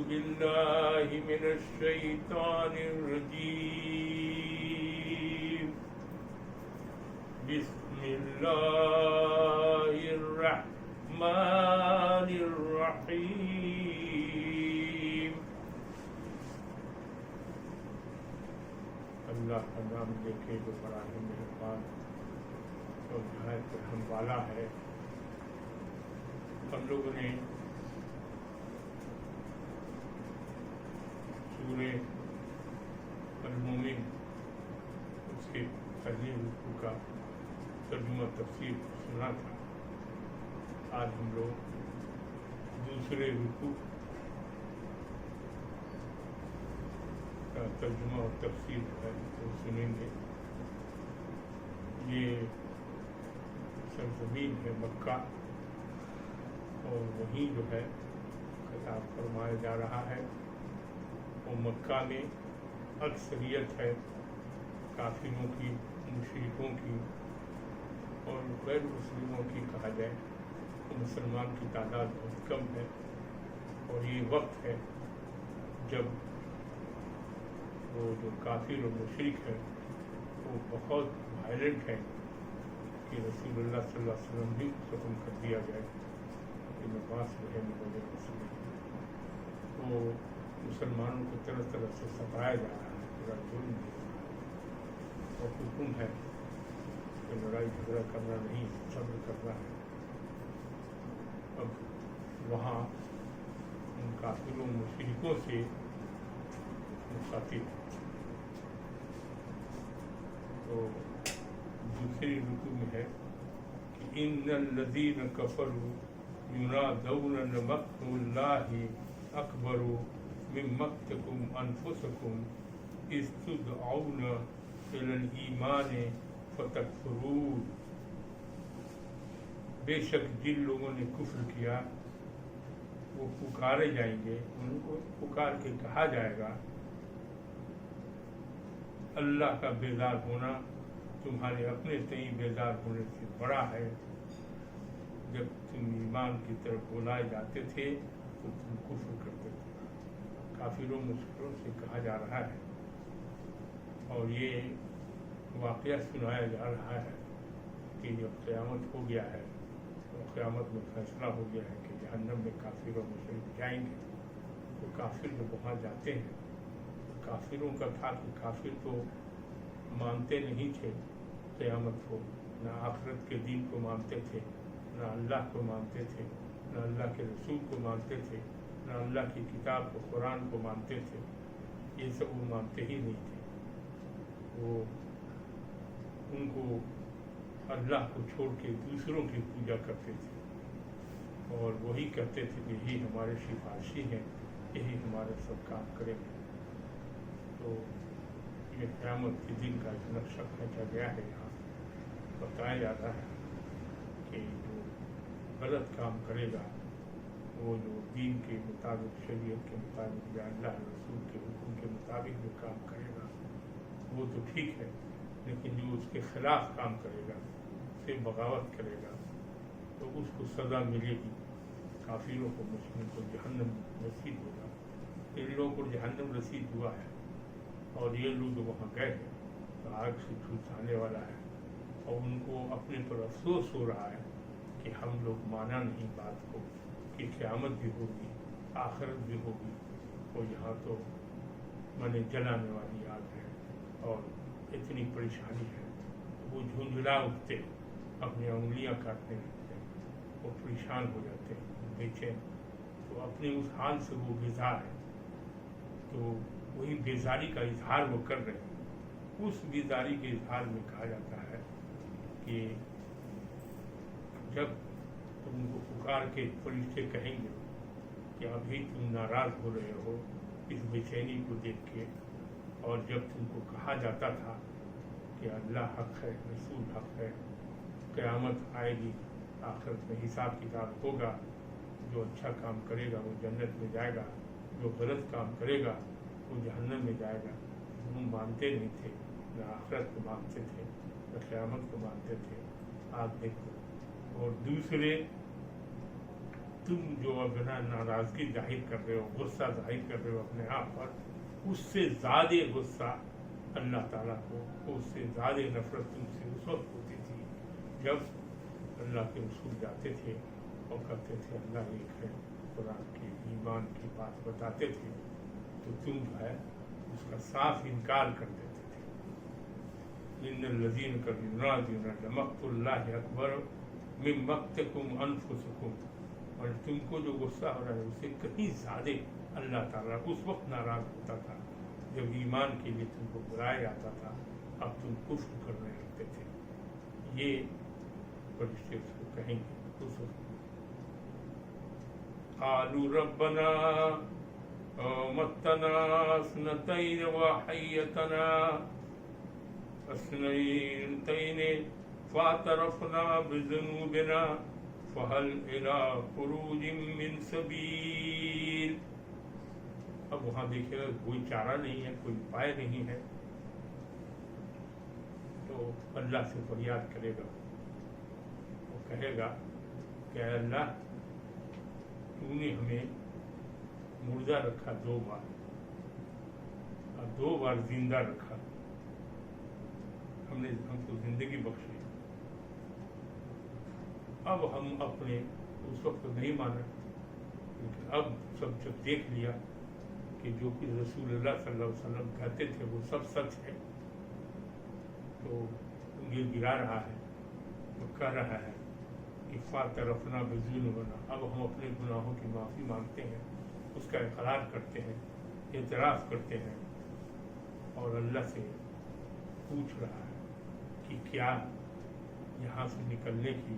بالله من الشيطان الرجيم. بسم الله الرحمن الرحيم. اللہ کا نام دیکھے جو بڑا ہی مہربان اور نہایت رحم والا ہے. ہم لوگوں نے سورہ المومن اس کے پہلے رکوع کا ترجمہ تفسیر سنا تھا. آج ہم لوگ دوسرے رکوع کا ترجمہ اور تفسیر ہے وہ سنیں گے. یہ سرزمین ہے مکہ اور وہیں جو ہے خطاب فرمایا جا رہا ہے. وہ مکہ میں اکثریت ہے کافروں کی، مشرکوں کی اور غیر مسلموں کی کہا جائے تو مسلمان کی تعداد بہت کم ہے. اور یہ وقت ہے جب وہ جو کافر اور مشرک ہیں وہ بہت وائلنٹ ہیں کہ رسول اللہ صلی اللہ علیہ وسلم بھی ختم کر دیا جائے کہ نواز رہے مجھے مسئلے. وہ مسلمانوں کو طرح طرح سے ستایا جا رہا ہے، پورا ظلم دیا جا رہا ہے اور حکم ہے کہ لڑائی جھگڑا کرنا نہیں، صبر کرنا ہے. اب وہاں ان کافروں مشرکوں سے مخاطب. تو دوسری رکوع میں ہے کہ ان الذین کفروا ینادون لمقت اللہ اکبر من مقتکم انفسکم اذ تدعون الی الایمان فتکفرون. بے شک جن لوگوں نے کفر کیا وہ پکارے جائیں گے، ان کو پکار کے کہا جائے گا اللہ کا بیدار ہونا تمہارے اپنے تئیں بیدار ہونے سے بڑا ہے. جب تم ایمان کی طرف بلائے جاتے تھے تو تم کفر کرتے تھے. کافروں مشرکوں سے کہا جا رہا ہے اور یہ واقعہ سنایا جا رہا ہے کہ جب قیامت ہو گیا ہے تو قیامت میں فیصلہ ہو گیا ہے کہ جہنم میں کافر و مشرک جائیں گے. تو کافر جب وہاں جاتے ہیں، کافروں کا تھا کہ کافر تو مانتے نہیں تھے قیامت کو، نہ آخرت کے دین کو مانتے تھے، نہ اللہ کو مانتے تھے، نہ اللہ کے رسول کو مانتے تھے، نہ اللہ کی کتاب کو قرآن کو مانتے تھے. یہ سب وہ مانتے ہی نہیں تھے. وہ ان کو اللہ کو چھوڑ کے دوسروں کی پوجا کرتے تھے اور وہی کہتے تھے کہ یہی ہمارے سفارشی ہیں، یہی ہمارے سب کام کریں گے. تو یہ قیامت کے دن کا ایک نقشہ کھینچا گیا ہے. یہاں بتایا جاتا ہے کہ جو غلط کام کرے گا، وہ جو دین کے مطابق، شریعت کے مطابق یا اللہ رسول کے حکم کے مطابق جو کام کرے گا وہ تو ٹھیک ہے، لیکن جو اس کے خلاف کام کرے گا، سے بغاوت کرے گا تو اس کو سزا ملے گی. کافروں کو، مسلموں کو جہنم نصیب ہوگا. ان لوگوں کو جہنم نصیب ہوا ہے اور یہ لوگ وہاں گئے ہیں تو آگ سے جھوٹ آنے والا ہے اور ان کو اپنے پر افسوس ہو رہا ہے کہ ہم لوگ مانا نہیں بات کو کہ قیامت بھی ہوگی، آخرت بھی ہوگی. اور یہاں تو جلانے والی آگ ہے اور اتنی پریشانی ہے. وہ جھنجھلا اٹھتے، اپنی انگلیاں کاٹنے لگتے، وہ پریشان ہو جاتے ہیں، بے چین. تو اپنے اس حال سے وہ بیزار ہے. تو وہی بیزاری کا اظہار وہ کر رہے ہیں. اس بیزاری کے اظہار میں کہا جاتا ہے کہ جب تم کو پکار کے فرشتے کہیں گے کہ ابھی تم ناراض ہو رہے ہو اس بے چینی کو دیکھ کے، اور جب تم کو کہا جاتا تھا کہ اللہ حق ہے، رسول حق ہے، قیامت آئے گی، آخرت میں حساب کتاب ہوگا، جو اچھا کام کرے گا وہ جنت میں جائے گا، جو غلط کام کرے گا وہ جہنم میں جائے گا. تم مانتے نہیں تھے، نہ آخرت کو مانتے تھے، نہ قیامت کو مانتے تھے. آپ دیکھو. اور دوسرے तुम जो अपना नाराजगी जाहिर कर रहे हो, गुस्सा जाहिर कर रहे हो अपने आप पर, उससे ज़्यादा गुस्सा अल्लाह ताला को, उससे ज़्यादा नफरत तुमसे उस वक्त होती थी जब अल्लाह के रसूल जाते थे और कहते थे अल्लाह एक है, कुरान की ईमान की बात बताते थे, तो तुम जो है उसका साफ इनकार कर देते थे। इन्नल्लज़ीन युनादियूना लमक़्तुल्लाहि अकबर मिन मक़्तिकुम अनफुसकुम, और तुमको जो गुस्सा हो रहा है उससे कहीं ज़्यादा अल्लाह ताला उस वक्त नाराज़ होता था जब ईमान के लिए तुमको बुलाया जाता था, अब तुम कुफ्र करने लगते थे। ये फरिश्ते उसको कहेंगे उस वक्त। क़ालू रब्बना मत्तना स्नतैन व हय्यतना अस्नतैन फ़अतरफ़ना बिज़ुनूबिना फ़हल इला ख़ुरूजिम मिन सबील। अब वहाँ देखिएगा कोई चारा नहीं है, कोई उपाय नहीं है, तो अल्लाह से फरियाद करेगा, वो कहेगा कि अल्लाह तूने हमें मुर्दा रखा 2 बार और 2 बार जिंदा रखा, हमको जिंदगी बख्शी, अब हम अपने उस वक्त नहीं माना, लेकिन अब सब जब देख लिया कि जो कि रसूलुल्लाह सल्लल्लाहु अलैहि वसल्लम कहते थे वो सब सच है, तो ये गिरा रहा है, तो कह रहा है कि फ़अतरफ़ना बिज़ुनूबिना, अब हम अपने गुनाहों की माफ़ी मांगते हैं, उसका इक़रार करते हैं, एतराफ़ करते हैं, और अल्लाह से पूछ रहा है कि क्या यहाँ से निकलने की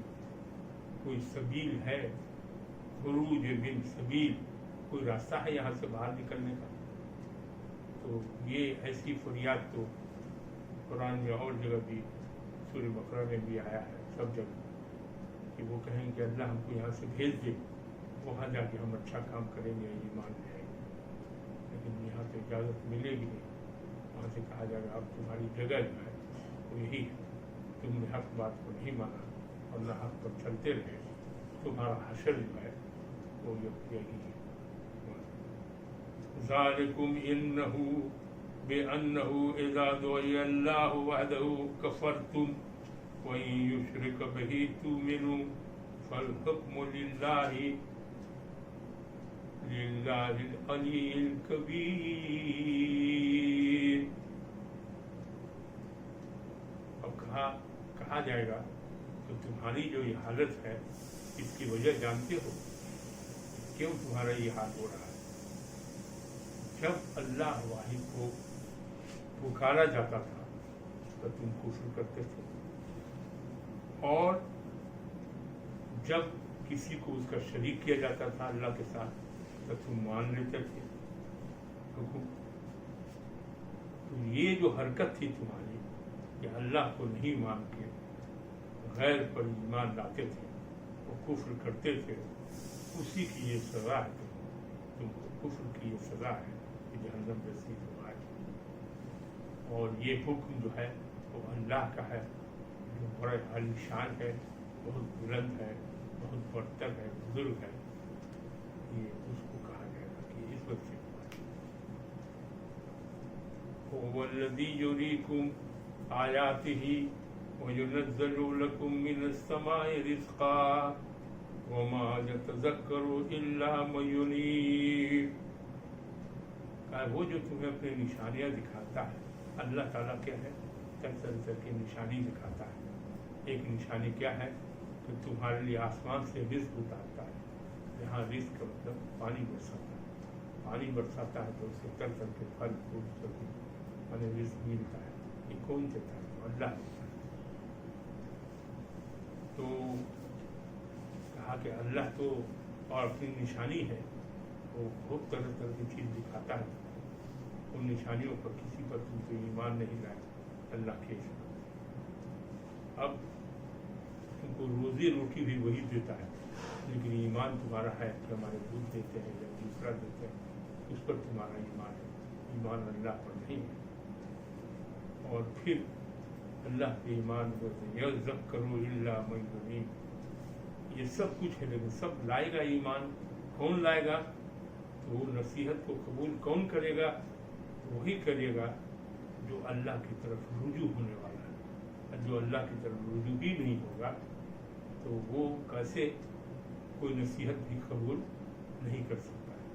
कोई सबील है, खुरूज बिन सबील, कोई रास्ता है यहाँ से बाहर निकलने का। तो ये ऐसी फरियाद तो कुरान में और जगह भी, सूरह बकरा में भी आया है, सब जगह, कि वो कहेंगे कि अल्लाह हमको यहाँ से भेज दे, वहाँ जाके हम अच्छा काम करेंगे, ईमान ले आएंगे, लेकिन यहाँ तो इजाज़त मिलेगी नहीं। वहाँ से कहा जाएगा अब तुम्हारी जगह जो है वो यही है, तुमने हक बात को नहीं माना और न हक पर चलते रहे, तुम्हारा हशर जो है वो यही है। ज़ालिकुम इन्नहु बिअन्नहु इज़ा दुइया अल्लाहु वहदहु कफ़रतुम व इन युश्रिक बिही तुमिनु फल हुक्मु लिल्लाहिल अलील कबीर। अब कहा जाएगा तो तुम्हारी जो ये हालत है इसकी वजह जानते हो, क्यों तुम्हारा ये हाल हो रहा है? जब अल्लाह वाहिद को पुकारा जाता था तो तुम कुफ्र करते थे, और जब किसी को उसका शरीक किया जाता था अल्लाह के साथ तो तुम मान लेते थे। तो ये जो हरकत थी तुम्हारी कि अल्लाह को नहीं मान के गैर पर ईमान लाते थे, वो कुफ्र करते थे, उसी की ये सज़ा है, तुमको कुफ्र की ये सज़ा है कि जहन्नम नसीब हुआ है। और ये हुक्म जो है वो अल्लाह का है, जो बड़ा आलीशान है, बहुत बुलंद है, बहुत बरतर है, बुजुर्ग है, ये उसको कहा जाएगा कि इस वक्त से वल्लज़ी युरीकुम आयातिही व युनज़्ज़िलु लकुम मिनस समाइ रिज़्क़ा व मा यतज़क्करु इल्ला मन युनीब। वो जो तुम्हें अपनी निशानियाँ दिखाता है, अल्लाह ताला क्या है, तरह की निशानी दिखाता है। एक निशानी क्या है कि तुम्हारे लिए आसमान से रिज़्क़ उतारता है, यहाँ रिज़्क़ का मतलब पानी बरसाता है, पानी बरसाता है तो उससे तरह के फल फूल सब्जी हमें रिज़्क़ मिलता है। ये कौन देता है? अल्लाह देता है। तो कहा कि अल्लाह तो और अपनी निशानी है, वो बहुत तरह की चीज़ दिखाता है, उन निशानियों पर किसी पर तुमको ईमान नहीं लाए अल्लाह के। अब तुमको रोजी रोटी भी वही देता है, लेकिन ईमान तुम्हारा है कि हमारे दूध देते हैं या दूसरा देते हैं, उस पर तुम्हारा ईमान है, ईमान अल्लाह पर नहीं है। और फिर अल्लाह के ईमान को यज़्ज़करू इल्ला मन युनीब, ये सब कुछ है, लेकिन सब लाएगा ईमान कौन लाएगा? तो वो नसीहत को कबूल कौन करेगा? वही करेगा जो अल्लाह की तरफ रुजू होने वाला है। जो अल्लाह की तरफ रुजू ही नहीं होगा तो वो कैसे कोई नसीहत भी कबूल नहीं कर सकता है।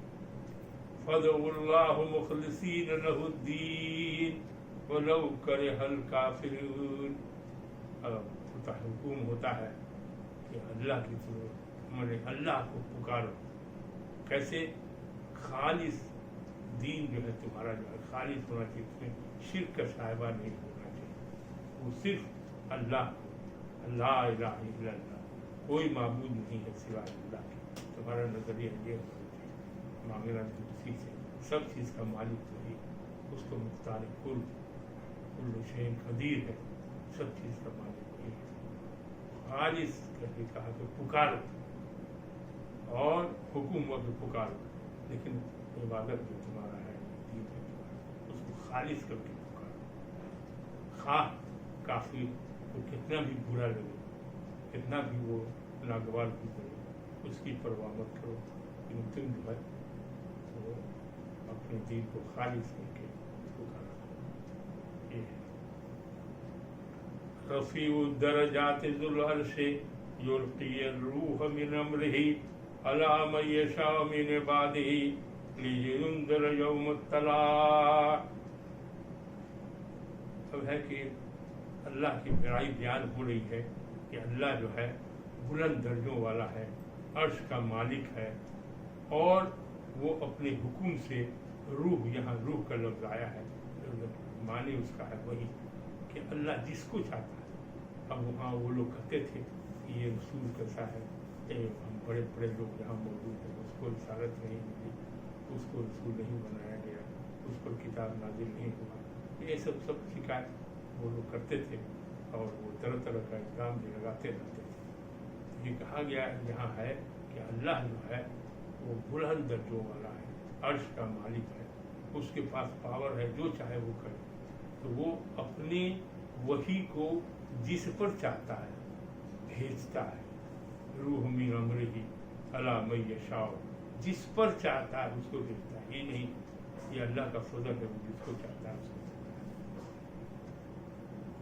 फदउल्लाह मुखलिसीन लहुद्दीन वलौ करहल काफिरून। हुकुम होता है कि अल्लाह की तरफ मैंने अल्लाह को पुकारो। कैसे? खालिस दीन जो है तुम्हारा जो है खालिस होना चाहिए, उसमें शिर्क का साहिबा नहीं होना चाहिए। वो सिर्फ अल्लाह, ला इलाहा इल्लल्लाह, कोई माबूद नहीं है सिवाय अल्लाह के। तुम्हारा नजरिया ये मांगना उसी से, सब चीज़ का मालिक वही, उसको मुख्तार कुल शैइन कदीर है, सब चीज़ का मालिक वही है। खालिस करके कहा कि पुकारो, और हुक्म हुआ कि पुकारो, लेकिन इबादत जो तुम्हारा है, दीन है तुम्हारा, उसको खालिस करके पुकारो। खा काफी तो कितना भी बुरा लगे, कितना भी वो नागवार भी करे, उसकी परवाह मत करो, लेकिन तुम जो है तो अपने दीन को खालिस करके पुकारो। ये है रफ़ीउ दरजाति ज़ुल अर्शि युल्क़ियर रूह मिन अम्रिही अला मन यशाअ मिन इबादिही लियुंज़िर यौमत तलाक़। अब है कि अल्लाह की बड़ाई बयान हो रही है कि अल्लाह जो है बुलंद दर्जों वाला है, अर्श का मालिक है, और वो अपने हुक्म से रूह, यहाँ रूह का लफ्ज़ आया है, माने उसका है वही कि अल्लाह जिसको चाहता है। अब वहाँ वो लोग कहते थे कि ये रसूल कैसा है, हम बड़े बड़े लोग यहाँ मौजूद हैं, उसको रिसालत नहीं मिली, उसको रसूल नहीं बनाया गया, उस पर किताब नाजिल नहीं हुआ, ये सब शिकायत वो लोग करते थे, और वो तरह तरह का इल्ज़ाम भी लगाते रहते थे। ये कहा गया यहाँ है कि अल्लाह जो है वो बुलंद दर्जों वाला है, अर्श का मालिक है, उसके पास पावर है, जो चाहे वो करे। तो वो अपने वही को जिस पर चाहता है भेजता है। रूह मिन अम्रिही अला मन यशाअ, जिस पर चाहता है उसको भेजता है। ये नहीं, ये अल्लाह का फज़ल है, वो जिसको चाहता है उसको देता है।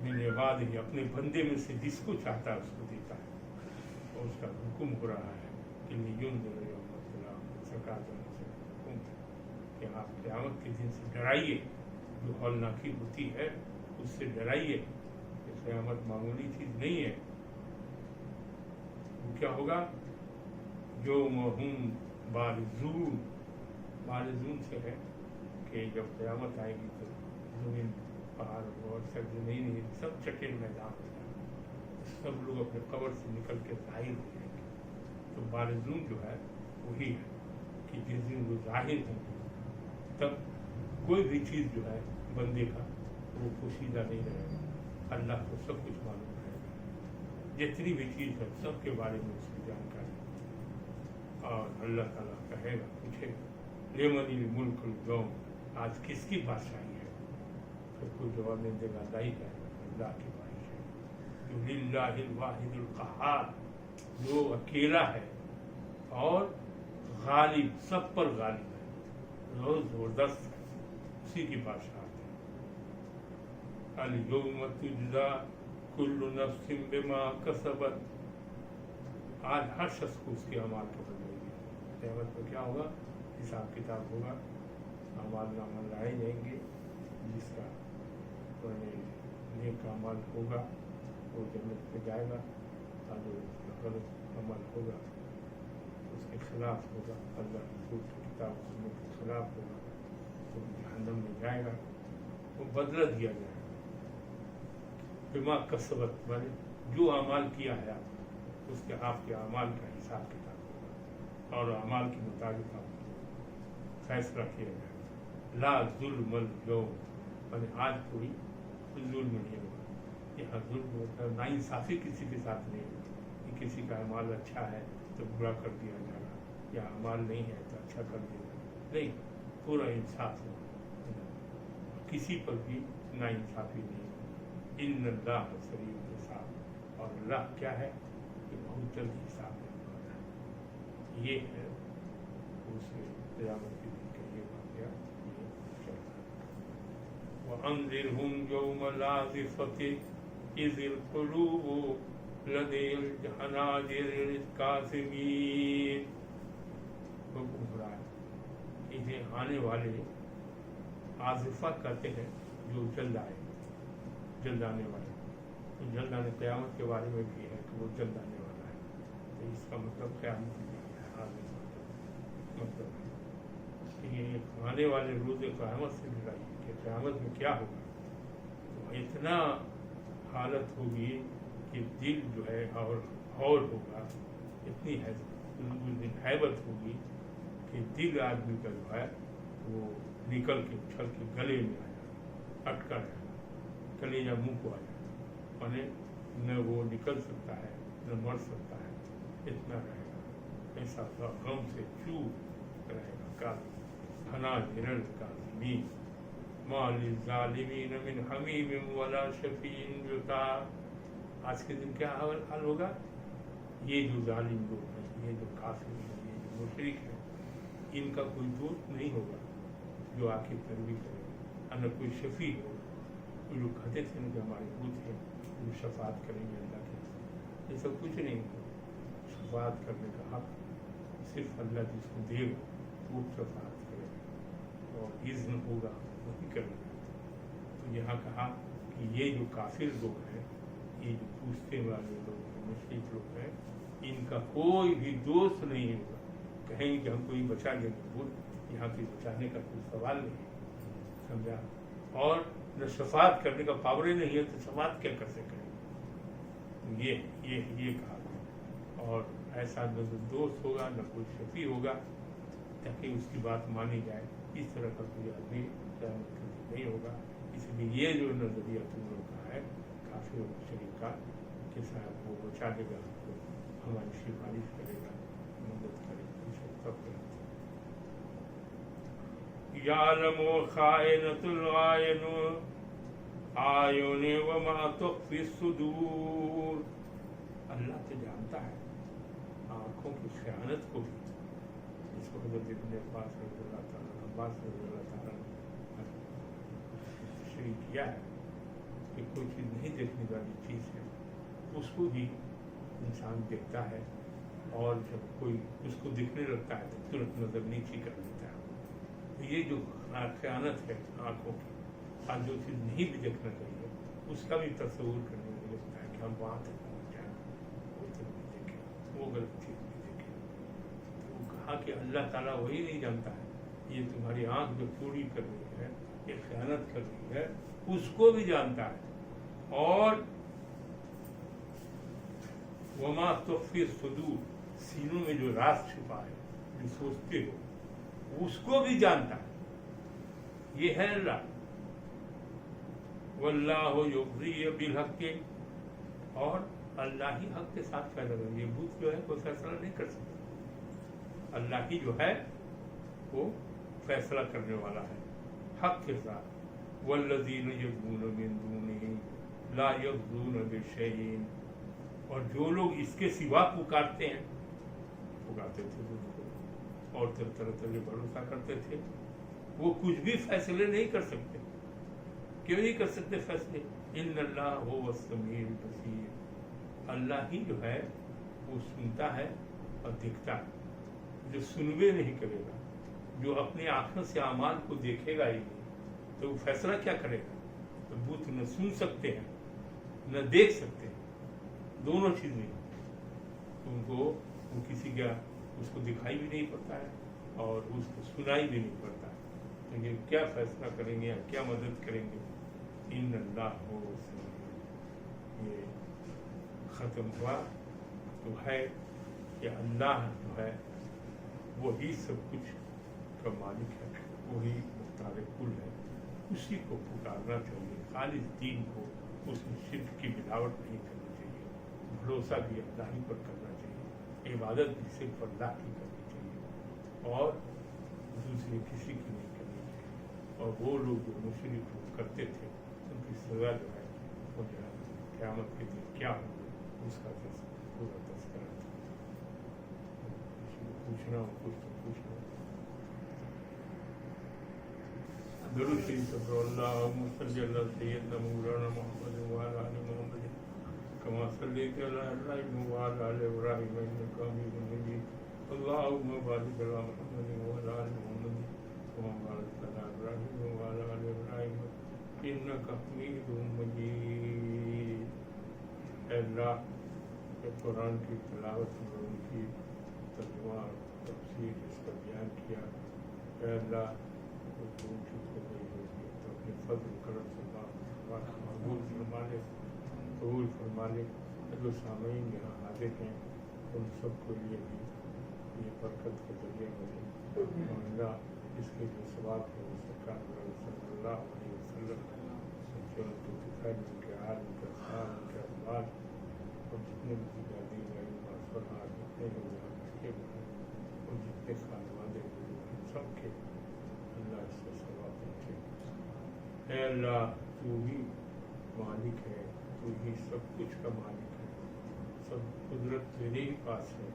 मिन इबादिही, अपने बंदे में से जिसको चाहता है उसको देता है। और उसका हुक्म हो रहा है कि लियुंज़िर यौमत तलाक़, सरकार से हुक्म कि आप क़यामत के दिन से डराइए, जो हौलनाकी होती है उससे डराइए। क़यामत मामूली चीज़ नहीं है। वो क्या होगा? यौम हुम बारिज़ून, बारिज़ून से है कि जब क़यामत आएगी तो ज़मीन, पहाड़ और सब ज़मीन सब चटे मैदान हो जाएगा, सब लोग अपने कब्र से निकल के ज़ाहिर हो जाएंगे। तो बारिज़ून जो है वही है कि जिस दिन वो ज़ाहिर होंगे तब कोई भी चीज़ जो है बंदे का वो पोशीदा नहीं रहेगा। अल्लाह को सब कुछ मालूम रहेगा, जितनी भी चीज़ है सब के बारे में उसकी जानकारी। और अल्लाह ताला कहेगा, पूछेगा लिमनिल मुल्कुल यौम, आज किसकी बादशाही है? तो कोई जवाब नहीं देगा, अल्लाह ही कहेगा, अल्लाह की बादशाही जो लिल्लाहिल वाहिदुल क़हार, जो अकेला है और गालिब, सब पर गालिब है, बहुत ज़बरदस्त है, उसी की बादशाह है। अल यौम तुजज़ा कुल्लु नफ्सिन बिमा कसबत, आज हर शख्स को उसके अमाल का बदला मिलेगा। क़यामत में क्या होगा? हिसाब किताब होगा, अमाल नामा लाए जाएंगे, जिसका नेक अमाल होगा वो जन्नत में जाएगा, और जो गलत अमल होगा उसके खिलाफ होगा, अल्लाह रसूल की किताब सुन्नत के खिलाफ होगा, तो जहन्नम में जाएगा, वो बदला दिया जाएगा। बिमा कसबत, माने जो अमाल किया है आप, उसके आपके अमाल का हिसाब किताब होगा, और अमाल के मुताबिक आपको फैसला किया जाएगा। ला ज़ुल्मल यौम, माने आज कोई जुल्म नहीं होगा। यहाँ जुल्म मतलब नाइंसाफ़ी किसी के साथ नहीं होगी कि किसी का अमाल अच्छा है तो बुरा कर दिया जाएगा, या अमाल नहीं है तो अच्छा कर दिया जाएगा, नहीं, पूरा इंसाफ होगा, किसी पर भी नाइंसाफ़ी नहीं। इन्नल्लाह सरीउल हिसाब, और अल्लाह क्या है कि बहुत जल्द हिसाब है। ये है उस क़यामत के दिन का ये वाक़या ये चल रहा है। वअन्ज़िरहुम यौम लाज़िफ़ति इज़िल क़ुलूबु लदैल हनाजिरिल काज़िमीन। वो गुमराह है, इन्हें आने वाले आज़िफ़ा कहते हैं जो जल्द आए, जल्द आने वाले। तो जल्द आने क़यामत के बारे में भी है कि वो जल्द आने वाला है, तो इसका मतलब क़यामत नहीं है। आज़िफ़ा मतलब है कि ये आने वाले रोज़ क़यामत से लड़ाई कि क़यामत में क्या होगा। तो इतना हालत होगी कि दिल जो है और होगा, इतनी हैबत होगी कि दिल आदमी का जो है वो निकल के उछल के गले में आ जाए, अटका रहेगा, कलेजा मुंह को आ जाए, और न वो निकल सकता है न मर सकता है, इतना रहेगा। ऐसा गम से चूर रहेगा। काज़ी हनाजिरिल काज़िमीन मा लिज़्ज़ालिमीन मिन हमीम वला शफ़ीइन युताअ। आज के दिन क्या हाल होगा? ये जो जालिम लोग हैं, ये जो काफिर हैं, ये जो मुशरिक हैं, इनका कोई दोस्त नहीं होगा जो आके पैरवी करेगा, न कोई शफी हो। कोई लोग कहते थे ना कि हमारे बुत हैं जो शफात करेंगे अल्लाह के, ये सब कुछ नहीं है। शफात करने का हक सिर्फ अल्लाह जिसको देगा वो शफात करेगा और इज़्न होगा वही करेगा। तो यहाँ कहा कि ये जो काफिर लोग हैं, ये जो पूछते वाले लोग हैं, मुश्रिक लोग हैं, इनका कोई भी दोस्त नहीं होगा। कहेंगे कि हमको ये बचा लेंगे, वो यहाँ पे बचाने का कोई सवाल नहीं, समझा। और न शफात करने का पावर ही नहीं है तो शफात क्या कर सकेंगे। ये कहा। और ऐसा न दोस्त होगा न कोई शफी होगा ताकि उसकी बात मानी जाए, इस तरह का कोई आदमी नहीं होगा। इसलिए ये जो नजरिया तुम लोग का है काफी मुश्किल का कि साहब वो बचा देगा, तो हमारी सिफारिश करेगा, मदद करेगा, सब करेगा। यालमु खाइनतुल आयुन व मा तुख्फी सुदूर। अल्लाह तो जानता है आँखों की खयानत को भी। इसको हज़रत इब्न अब्बास रज़ियल्लाहु ताला तशरीह किया है कि कोई चीज़ नहीं देखने वाली चीज़ है उसको भी इंसान देखता है, और जब कोई उसको दिखने लगता है तो तुरंत नज़र नीची कर लेता है। तो ये जो खयानत है आँखों की, और जो चीज़ नहीं भी देखना चाहिए उसका भी तस्वुर करने में लगता है कि हम वहाँ तक पहुँच जाए, वो तक भी देखें, वो गलत चीज़ भी देखें। तो वो कहा कि अल्लाह ताला वही नहीं जानता है, ये तुम्हारी आँख जो चोरी कर रही है, ये खयानत कर रही है, उसको भी जानता है। और वमा तुख्फी सुदूर, सीनों में जो राज छिपा है, जो सोचते हो, उसको भी जानता है। ये है अल्लाह। वल्लाहु युक़ज़ी बिल हक़्क़ि, और अल्लाह ही हक के साथ फैसला करेगा। ये भूत जो है कोई फैसला नहीं कर सकता, अल्लाह ही जो है वो फैसला करने वाला है हक के साथ। वल्लज़ीन यदऊन मिन दूनिही ला यक़ज़ून बिशैइन, और जो लोग इसके सिवा पुकारते हैं, पुकारते थे उनको और तरह तरह भरोसा करते थे, वो कुछ भी फैसले नहीं कर सकते। क्यों नहीं कर सकते फैसले? इन्नल्लाह हुवा समीउल बसीर, अल्लाह ही जो है वो सुनता है और दिखता है। जो सुनवे नहीं करेगा, जो अपनी आंखों से अमाल को देखेगा ही नहीं, तो वो फैसला क्या करेगा? तो बूथ न सुन सकते हैं न देख सकते हैं, दोनों चीजें उनको, वो किसी का उसको दिखाई भी नहीं पड़ता है और उसको सुनाई भी नहीं पड़ता है। तो ये क्या फैसला करेंगे या क्या मदद करेंगे? इन्नल्लाह हुवा समीउल, ये खत्म हुआ तो है कि अल्लाह जो है वही सब कुछ का मालिक है, वही मुख्तार कुल है, उसी को पुकारना चाहिए। खालिस दीन को उसमें शिर्क की मिलावट नहीं करनी चाहिए, भरोसा भी अल्लाह ही पर करना चाहिए, इबादत भी सिर्फ अल्लाह की करनी चाहिए और दूसरे किसी की नहीं करनी चाहिए। और वो लोग जो मुशरिक करते थे उनकी सजा जो है वो जो है क़यामत के दिन क्या होगा उसका पूरा तज़किरा پوچھنا ہو کچھ تو پوچھنا. درود شریف پڑھو. اللہم صلی علی سیدنا مولانا محمد وعلی آل محمد کما صلیت علی ابراہیم وعلی آل ابراہیم انک حمید مجید. اللہم بارک علی محمد وعلی آل محمد کما بارکت علی ابراہیم وعلی آل ابراہیم انک حمید مجید. اے اللہ کہ قرآن کی تلاوت اور ان کی ترجمہ اور تفسیر اس کا بیان کیا. اے اللہ وہ چھوٹ ہو گئی ہوگی تو اپنے فضل کرم سے مقبول فرما لے, قبول فرما لے. جو سامعین یہاں حاضر ہیں ان سب کے لیے بھی یہ برکت کے ذریعے بنے. اور اللہ اس کے جو ثواب ہے وہ سرکار صلی اللہ علیہ وسلم جو ان کے خیر, ان کے حال, ان کے اخبار, ان کے اخبار اور جتنے بھی تجادی گئی ماسفرات جتنے لوگ یہاں بیٹھے ہوئے ہیں اور جتنے خانوادے ہوئے ہیں سب کے اللہ اس سے ثواب پہنچے. اے اللہ تو ہی مالک ہے, تو ہی سب کچھ کا مالک ہے, سب قدرت تیرے ہی پاس ہے.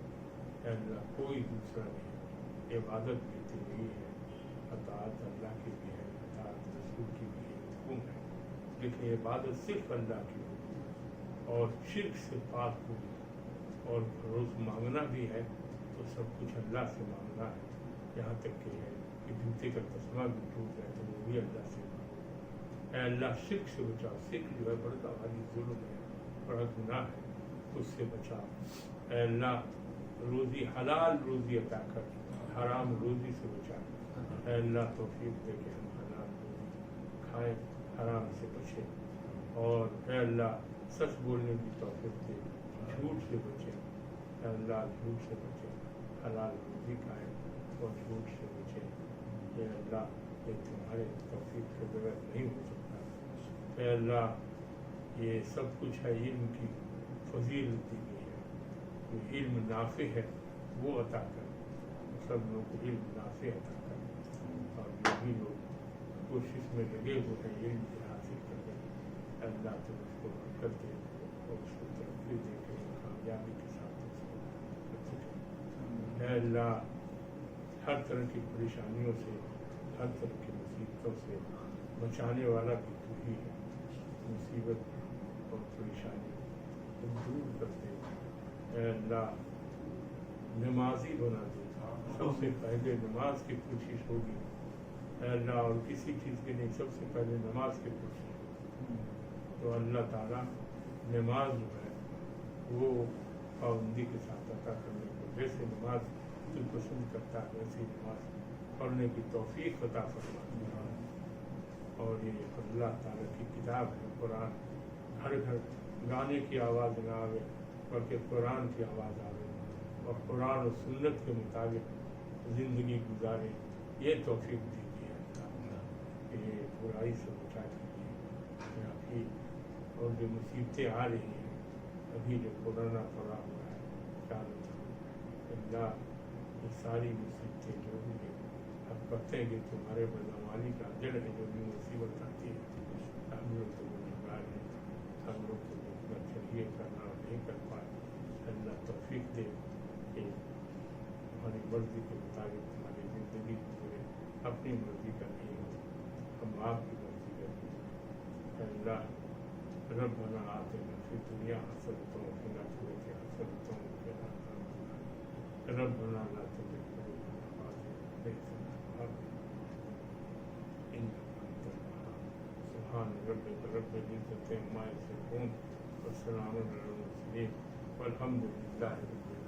اے اللہ کوئی دوسرا نہیں. عبادت بھی تیری ہے, اطاعت اللہ کی بھی ہے, اطاعت رسول کی بھی ہے, حکم ہے, لیکن عبادت صرف اللہ کی ہو اور شرک سے پاک ہو اور روز مانگنا بھی ہے تو سب کچھ اللہ سے مانگنا ہے. یہاں تک کہ ہے کہ جوتے کا تسمہ بھی ٹوٹ جائے تو وہ بھی اللہ سے مانگو. اے اللہ شرک سے بچاؤ. شرک جو ہے بڑا بھاری ظلم ہے, بڑا گناہ ہے, اس سے بچاؤ. اے اللہ روزی حلال روزی عطا کر, حرام روزی سے بچا. اے اللہ توفیق دے کہ ہم حلال روزی کھائیں, حرام سے بچیں. اور اے اللہ سچ بولنے کی توفیق دے, جھوٹ سے بچیں. اے اللہ جھوٹ سے بچیں, حلال روزی کھائیں اور جھوٹ سے بچیں. اے اللہ یہ تمہارے توفیق کے بغیر نہیں ہو سکتا. اے اللہ یہ سب کچھ ہے علم کی فضیلت دی گئی ہے. جو علم نافع ہے وہ عطا کر, سب لوگوں کو علم نافع عطا کر. اور جو بھی لوگ کوشش میں لگے ہوئے ہیں علم سے حاصل کرنے, اللہ تو اس کو برکت دے اور اس کو ترقی دے کے کامیابی کے ساتھ اس کو کر سکے. اے اللہ ہر طرح کی پریشانیوں سے, ہر طرح کی مصیبتوں سے بچانے والا بھی تو ہی ہے. مصیبت اور پریشانی تم دور کر دے. اے اللہ نمازی بنا دے. سب سے پہلے نماز کی کوشش ہوگی. اے اللہ اور کسی چیز کی نہیں, سب سے پہلے نماز کی کوشش ہوگی. تو اللہ تعالیٰ نماز جو ہے وہ پابندی کے ساتھ عطا کرنے کو, جیسے نماز تو پسند کرتا ہے ویسی نماز پڑھنے کی توفیق عطا فرما. اور یہ اللہ تعالیٰ کی کتاب ہے قرآن. گھر گھر گانے کی آواز نہ آوے بلکہ قرآن کی آواز آوے اور قرآن و سنت کے مطابق زندگی گزارے. یہ توفیق دیجیے اللہ کہ یہ برائی سے بچا دیجیے. اور جو مصیبتیں آ رہی ہیں ابھی جو کورونا پڑا ہوا ہے چاروں طرف, اللہ یہ ساری مصیبتیں جو بھی ہیں اب پتہ ہے کہ تمہارے بدعنوانی کا جڑ ہے. جو بھی مصیبت آتی ہے ہم لوگ تو گنہگار ہیں, ہم لوگ تو اتنا چاہیے کرنا نہیں کر پائے. اللہ توفیق دے کہ ہماری مرضی کے مطابق ہماری زندگی گزرے, اپنی مرضی کا نہیں ہو, ہم آپ کی مرضی کا نہیں. اللہ ربنا آتنا فی الدنیا حسنۃ وفی الآخرۃ حسنۃ وقنا عذاب النار. ربنا لا تزغ قلوبنا بعد إذ هديتنا وهب لنا إنك أنت الوهاب. سبحان ربك رب العزة عما يصفون وسلام على المرسلين والحمد لله رب العالمين.